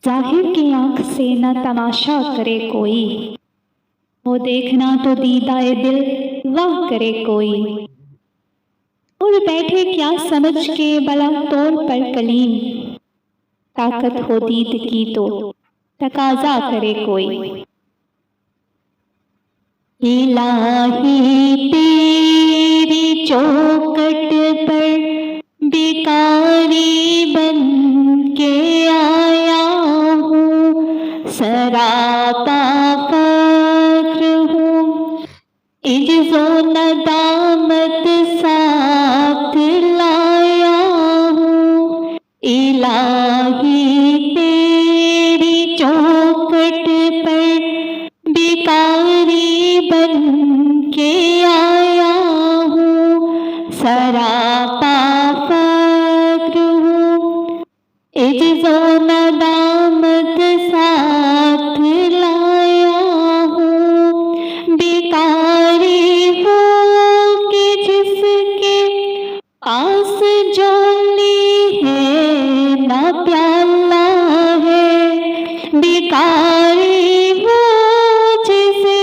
जाहिर की आंख से न तमाशा करे कोई, वो देखना तो दीदाए दिल वाह करे कोई। उड़ बैठे क्या समझ के बला तोड़ पर कलीम, ताकत हो दीद की तो तकाजा करे कोई। इलाही तेरी चौखट पर भिखारी बन के आया हूँ, सरापा फक्र हूँ, इज्जो नदामत साथ लाया हूँ। इलाही तेरी चौखट पर भिखारी बन के आया हूँ, सरापा फक्र हूँ, इज्जो नदामत साथ लाया हूँ। भिखारी हूँ कि जिसके पास झोली है ना प्याला है, भिखारी हूँ जिसे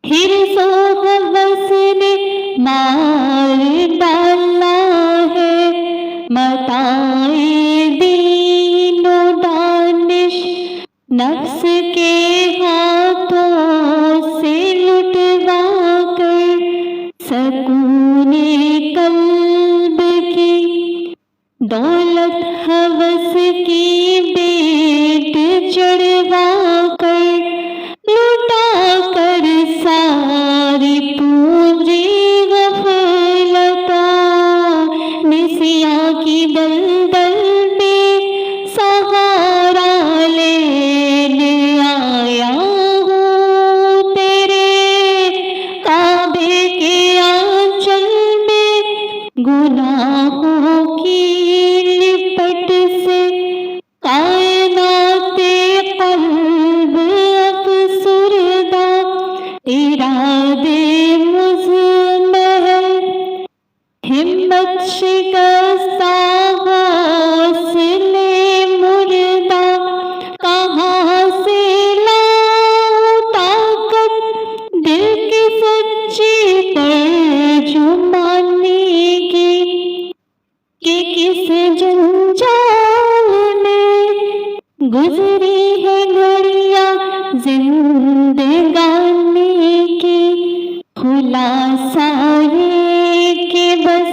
हिर्सो हवस ने मार डाला है। मताए दीनो दानिश नफ्स के हाथों से लुटवा कर, सकूने कल्ब की दौलत हवस की बेट चढ़वा कर, लुटा कर सारी पूंजी गफलता, निसिया की दलदल में सहारा लेने आया हूँ। तेरे काबे के आंचल में गुनाहों की लिपट से कायनाते क़ल्ब अफ़सुरदा, इरादे मुज़महल हिम्मत शिकस्ता हौसले मुर्दा। कहाँ से लाऊं ताकत दिल की सच्ची तर्जुमानी की, कि किस जंजाल में गुजरी है घड़ियां जिंदगानी की। खुलासा ये कि बस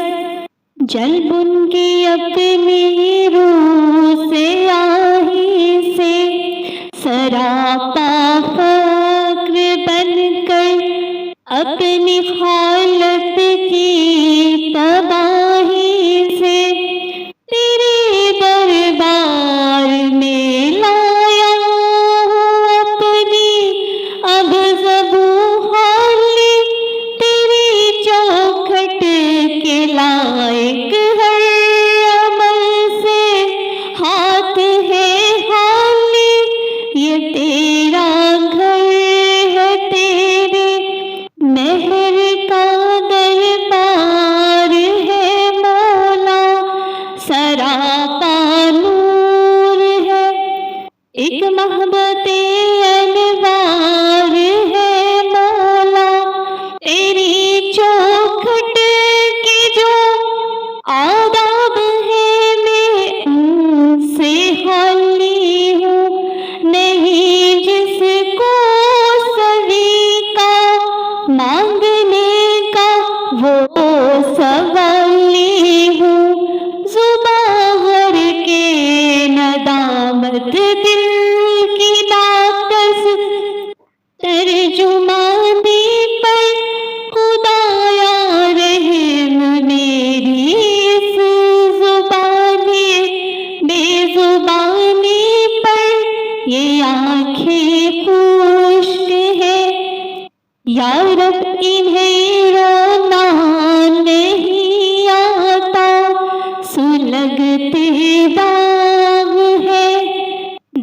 जल्ब उनकी अपनी रूह से आही से, सरापा फक्र बनकर अपनी हालत की तबाही से, तेरे दरबार में लाया हूँ अपनी अब ज़बू हाली। तेरी चौखट के लायक हर अमल से हाथ है खाली, ये तेरा घर है, तेरे मेहर का दरबार है मौला, सरापा नूर है, एक महबते अनवार है मौला। तेरी चौखट के जो आदाब है मैं उनसे खाली हूँ, नहीं जिसको सलीका मांगने का वो सवाली हूँ। ज़ुबाहर के नदामत दिल की नाकस तर्जुमानी पर, खुदाया रहम मेरी इस ज़ुबानी बेज़ुबानी पर। ये आँखें खुश्क है या रब इन्हें रोना नहीं आता, सुलगते दाग है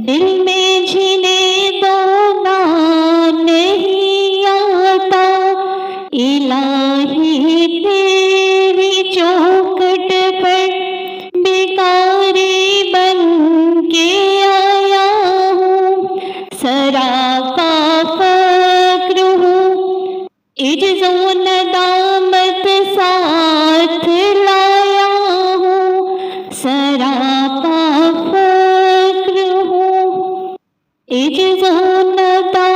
दिल में जिन्हें दोना नहीं आता। इलाही तेरी चौखट पर भिखारी बन के सरापा फक्र हूँ, इज्जो नदामत साथ लाया हूँ। सरापा फक्र हूँ, इज्जो नदामत